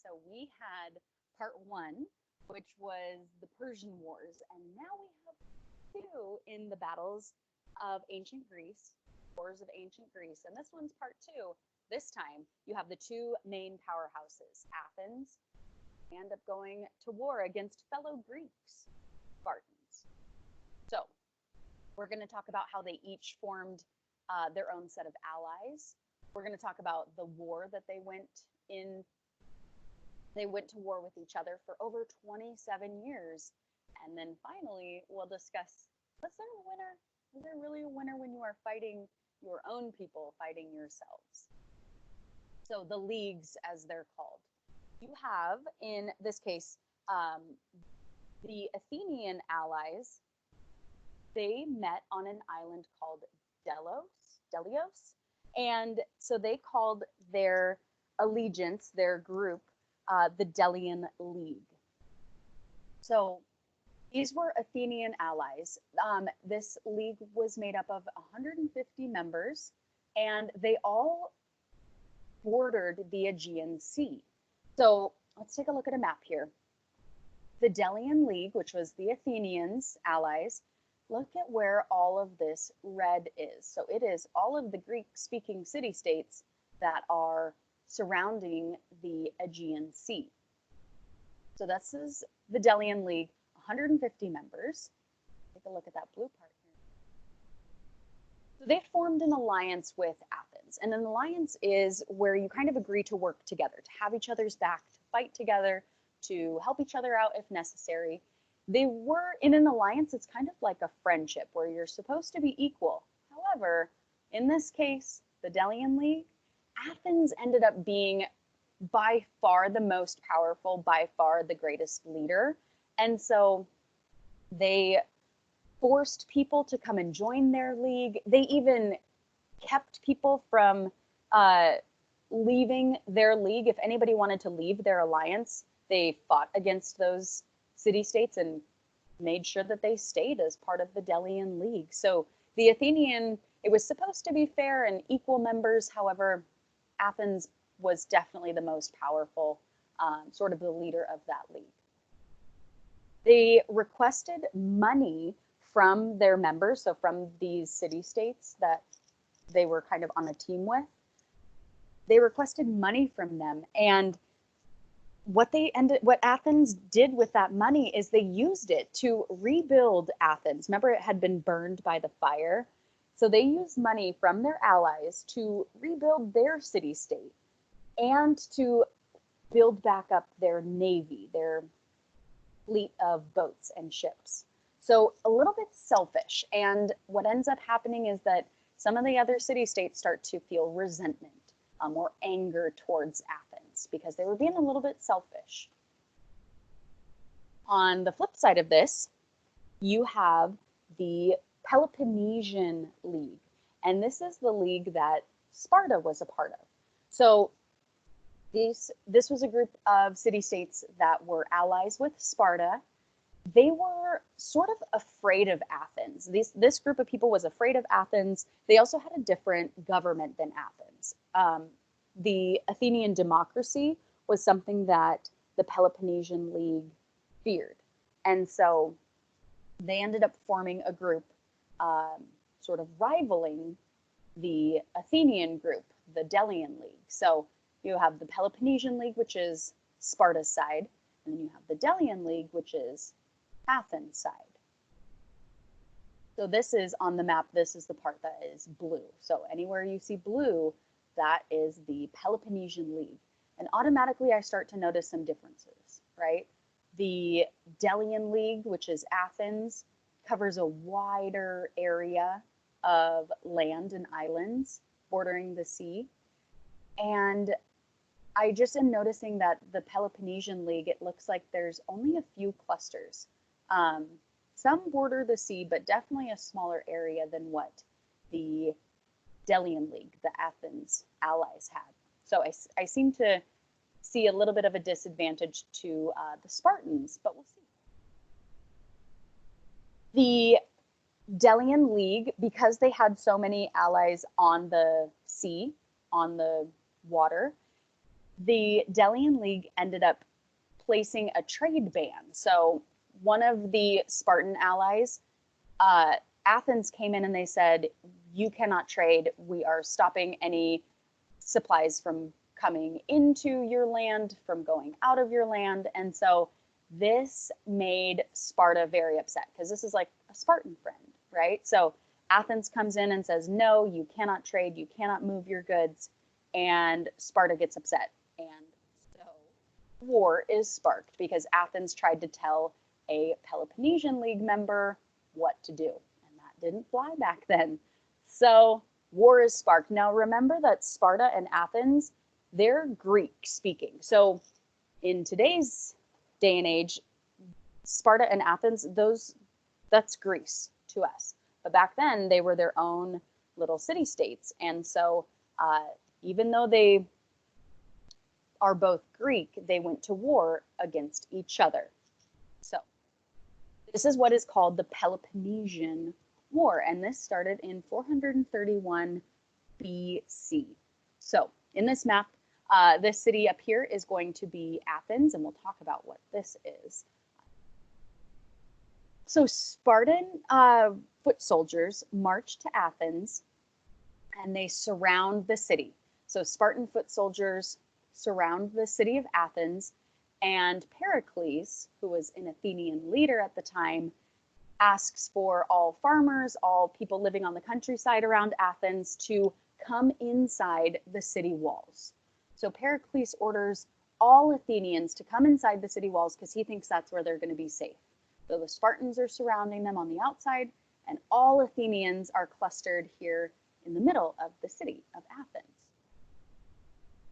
So we had part one, which was the Persian Wars, and now we have two in the battles of ancient Greece, wars of ancient Greece. And this one's part two. This time you have the two main powerhouses, Athens, end up going to war against fellow Greeks, Spartans. So we're going to talk about how they each formed their own set of allies. We're going to talk about the war that they went in. They went to war with each other for over 27 years. And then finally, we'll discuss, was there a winner? Is there really a winner when you are fighting your own people, fighting yourselves? So the leagues, as they're called. You have, in this case, the Athenian allies. They met on an island called Delos. And so they called their allegiance, their group, the Delian League. So these were Athenian allies. This league was made up of 150 members, and they all bordered the Aegean Sea. So let's take a look at a map here. The Delian League, which was the Athenians' allies, look at where all of this red is. So it is all of the Greek-speaking city-states that are surrounding the Aegean Sea. So this is the Delian League, 150 members. Take a look at that blue part here. So they formed an alliance with Athens. And an alliance is where you kind of agree to work together, to have each other's back, to fight together, to help each other out if necessary. They were in an alliance. It's kind of like a friendship where you're supposed to be equal. However, in this case, the Delian League, Athens ended up being by far the most powerful, by far the greatest leader. And so they forced people to come and join their league. They even kept people from leaving their league. If anybody wanted to leave their alliance, they fought against those city-states and made sure that they stayed as part of the Delian League. So the Athenian, it was supposed to be fair and equal members. However, Athens was definitely the most powerful, sort of the leader of that league. They requested money from their members, so from these city-states that they were kind of on a team with. They requested money from them, and what Athens did with that money is they used it to rebuild Athens. Remember, it had been burned by the fire. So they used money from their allies to rebuild their city-state and to build back up their navy, their fleet of boats and ships. So a little bit selfish. And what ends up happening is that some of the other city-states start to feel resentment or anger towards Athens because they were being a little bit selfish. On the flip side of this, you have the Peloponnesian League. And this is the league that Sparta was a part of. So this was a group of city-states that were allies with Sparta. They were sort of afraid of Athens. This group of people was afraid of Athens. They also had a different government than Athens. The Athenian democracy was something that the Peloponnesian League feared. And so they ended up forming a group sort of rivaling the Athenian group, the Delian League. So you have the Peloponnesian League, which is Sparta's side, and then you have the Delian League, which is Athens' side. So this is on the map, this is the part that is blue. So anywhere you see blue, that is the Peloponnesian League. And automatically I start to notice some differences, right? The Delian League, which is Athens, covers a wider area of land and islands bordering the sea. And I just am noticing that the Peloponnesian League, it looks like there's only a few clusters. Some border the sea, but definitely a smaller area than what the Delian League, the Athens allies, had. So I seem to see a little bit of a disadvantage to the Spartans, but we'll see. The Delian League, because they had so many allies on the sea, on the water, the Delian League ended up placing a trade ban. So one of the Spartan allies, Athens, came in and they said, you cannot trade. We are stopping any supplies from coming into your land, from going out of your land. And so this made Sparta very upset because this is like a Spartan friend, right? So Athens comes in and says, no, you cannot trade, you cannot move your goods. And Sparta gets upset. And so war is sparked because Athens tried to tell a Peloponnesian League member what to do. And that didn't fly back then. So war is sparked. Now remember that Sparta and Athens, they're Greek speaking. So in today's day and age, Sparta and Athens, that's Greece to us. But back then they were their own little city states. And so even though they are both Greek, they went to war against each other. So this is what is called the Peloponnesian War, and this started in 431 BC. So in this map, this city up here is going to be Athens, and we'll talk about what this is. So Spartan foot soldiers march to Athens, and they surround the city. So Spartan foot soldiers surround the city of Athens, and Pericles, who was an Athenian leader at the time, asks for all farmers, all people living on the countryside around Athens to come inside the city walls. So Pericles orders all Athenians to come inside the city walls because he thinks that's where they're going to be safe. So the Spartans are surrounding them on the outside, and all Athenians are clustered here in the middle of the city of Athens.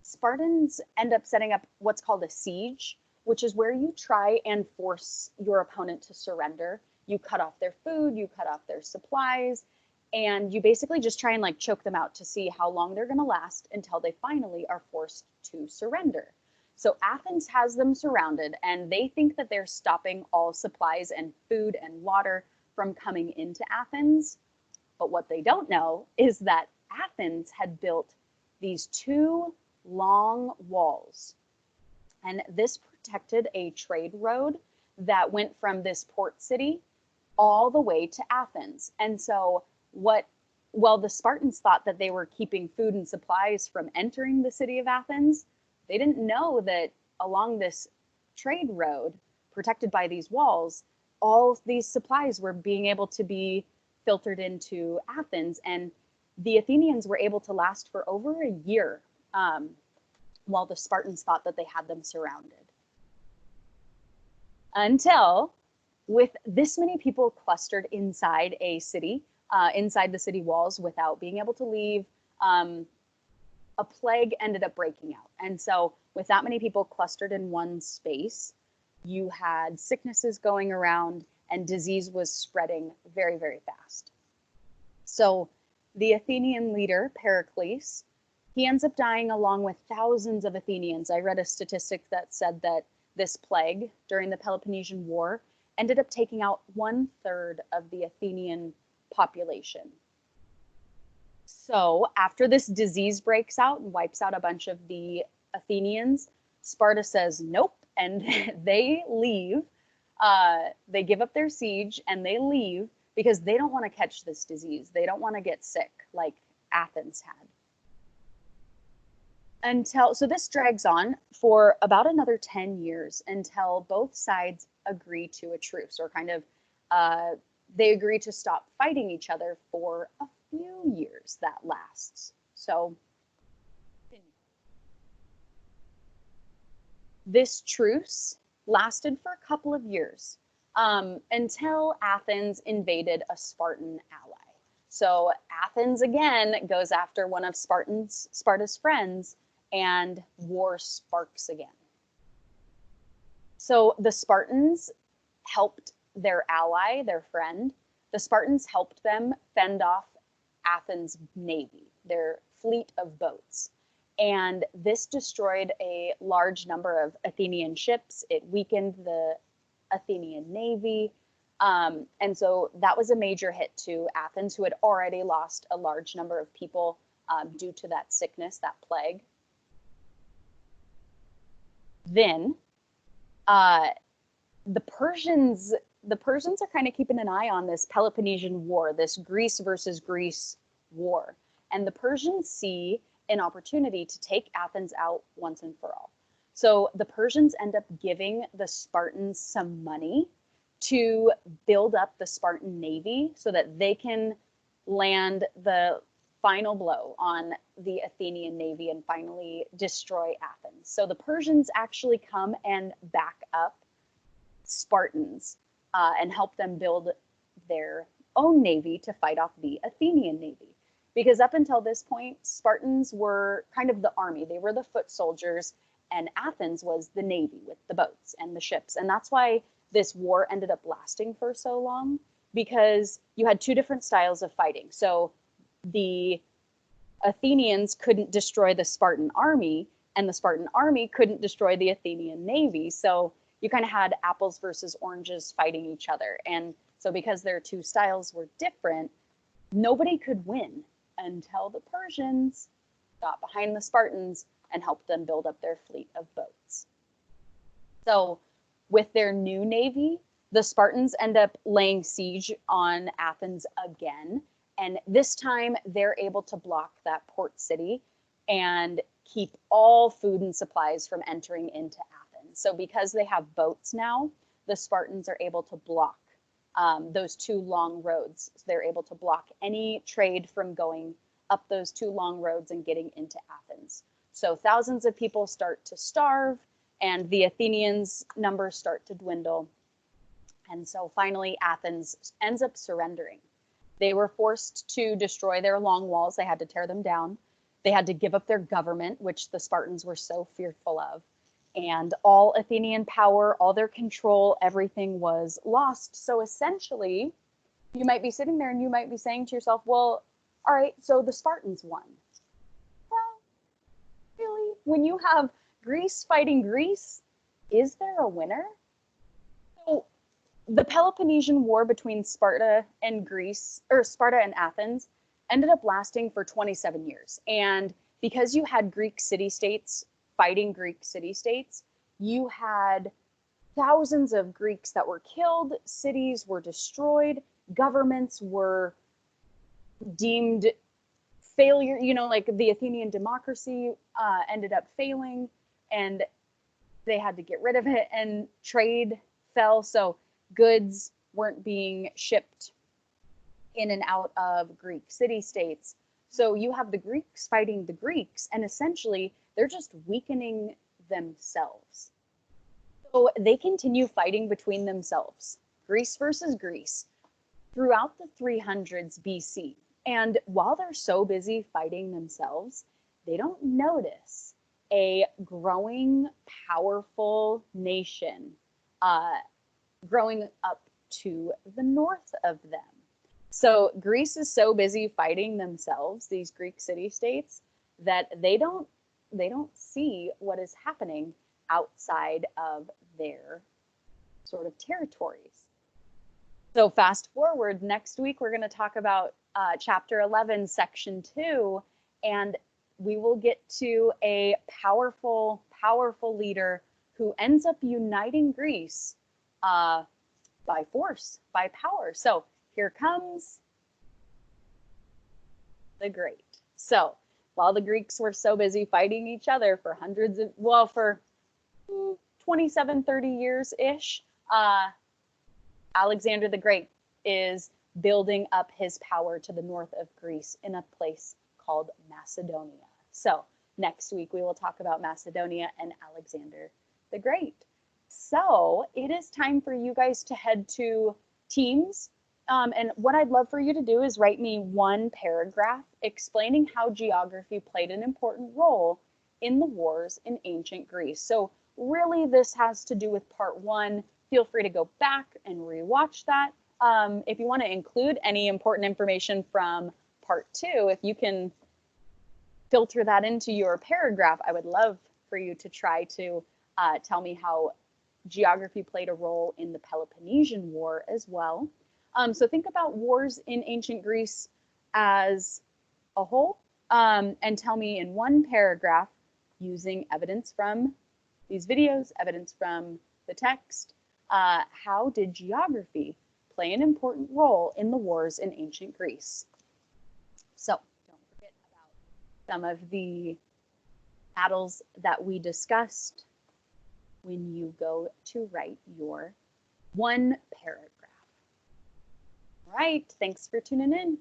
Spartans end up setting up what's called a siege, which is where you try and force your opponent to surrender. You cut off their food, you cut off their supplies, and you basically just try and like choke them out to see how long they're going to last until they finally are forced to surrender. So Athens has them surrounded, and they think that they're stopping all supplies and food and water from coming into Athens. But what they don't know is that Athens had built these two long walls, and this protected a trade road that went from this port city all the way to Athens. And so the Spartans thought that they were keeping food and supplies from entering the city of Athens. They didn't know that along this trade road protected by these walls, all these supplies were being able to be filtered into Athens, and the Athenians were able to last for over a year while the Spartans thought that they had them surrounded. Until, with this many people clustered inside a city, inside the city walls without being able to leave, a plague ended up breaking out. And so with that many people clustered in one space, you had sicknesses going around and disease was spreading very, very fast. So the Athenian leader, Pericles, he ends up dying along with thousands of Athenians. I read a statistic that said that this plague during the Peloponnesian War ended up taking out 1/3 of the Athenian population. So after this disease breaks out and wipes out a bunch of the Athenians, Sparta says nope, and they leave. They give up their siege and they leave because they don't want to catch this disease. They don't want to get sick like Athens had. So this drags on for about another 10 years until both sides agree to a truce, or kind of they agree to stop fighting each other for a few years that lasts. So this truce lasted for a couple of years until Athens invaded a Spartan ally. So Athens again goes after one of Sparta's friends, and war sparks again. So the Spartans helped their ally, their friend. The Spartans helped them fend off Athens' navy, their fleet of boats. And this destroyed a large number of Athenian ships. It weakened the Athenian navy. And so that was a major hit to Athens, who had already lost a large number of people due to that sickness, that plague. Then the Persians are kind of keeping an eye on this Peloponnesian War, this Greece versus Greece war. And the Persians see an opportunity to take Athens out once and for all. So the Persians end up giving the Spartans some money to build up the Spartan navy so that they can land the final blow on the Athenian navy and finally destroy Athens. So the Persians actually come and back up Spartans and help them build their own navy to fight off the Athenian navy. Because up until this point, Spartans were kind of the army. They were the foot soldiers, and Athens was the navy with the boats and the ships. And that's why this war ended up lasting for so long, because you had two different styles of fighting. So the Athenians couldn't destroy the Spartan army, and the Spartan army couldn't destroy the Athenian navy. So you kind of had apples versus oranges fighting each other. And so because their two styles were different, nobody could win until the Persians got behind the Spartans and helped them build up their fleet of boats. So with their new navy, the Spartans end up laying siege on Athens again. And this time they're able to block that port city and keep all food and supplies from entering into Athens. So because they have boats now, the Spartans are able to block those two long roads. So they're able to block any trade from going up those two long roads and getting into Athens. So thousands of people start to starve, and the Athenians' numbers start to dwindle. And so finally, Athens ends up surrendering. They were forced to destroy their long walls. They had to tear them down. They had to give up their government, which the Spartans were so fearful of. And all Athenian power, all their control, everything was lost. So essentially, you might be sitting there and you might be saying to yourself, well, all right, so the Spartans won. Well, really? When you have Greece fighting Greece, is there a winner? So the Peloponnesian War between Sparta and Greece, or Sparta and Athens, ended up lasting for 27 years. And because you had Greek city-states fighting Greek city-states, you had thousands of Greeks that were killed, cities were destroyed, governments were deemed failure, you know, like the Athenian democracy ended up failing, and they had to get rid of it, and trade fell. So goods weren't being shipped in and out of Greek city-states. So you have the Greeks fighting the Greeks, and essentially they're just weakening themselves. So they continue fighting between themselves, Greece versus Greece, throughout the 300s BC. And while they're so busy fighting themselves, they don't notice a growing, powerful nation growing up to the north of them. So Greece is so busy fighting themselves, these Greek city-states, that they don't see what is happening outside of their sort of territories. So fast forward, next week we're going to talk about chapter 11, section 2, and we will get to a powerful, powerful leader who ends up uniting Greece by force, by power. So here comes the Great. So while the Greeks were so busy fighting each other for hundreds of, well, for 27, 30 years-ish, Alexander the Great is building up his power to the north of Greece in a place called Macedonia. So next week we will talk about Macedonia and Alexander the Great. So it is time for you guys to head to Teams. And what I'd love for you to do is write me one paragraph explaining how geography played an important role in the wars in ancient Greece. So really this has to do with part 1. Feel free to go back and rewatch that. If you want to include any important information from part 2, if you can filter that into your paragraph, I would love for you to try to tell me how geography played a role in the Peloponnesian War as well. So think about wars in ancient Greece as a whole, and tell me in one paragraph, using evidence from these videos, evidence from the text. How did geography play an important role in the wars in ancient Greece? So don't forget about some of the battles that we discussed when you go to write your one paragraph. All right, thanks for tuning in.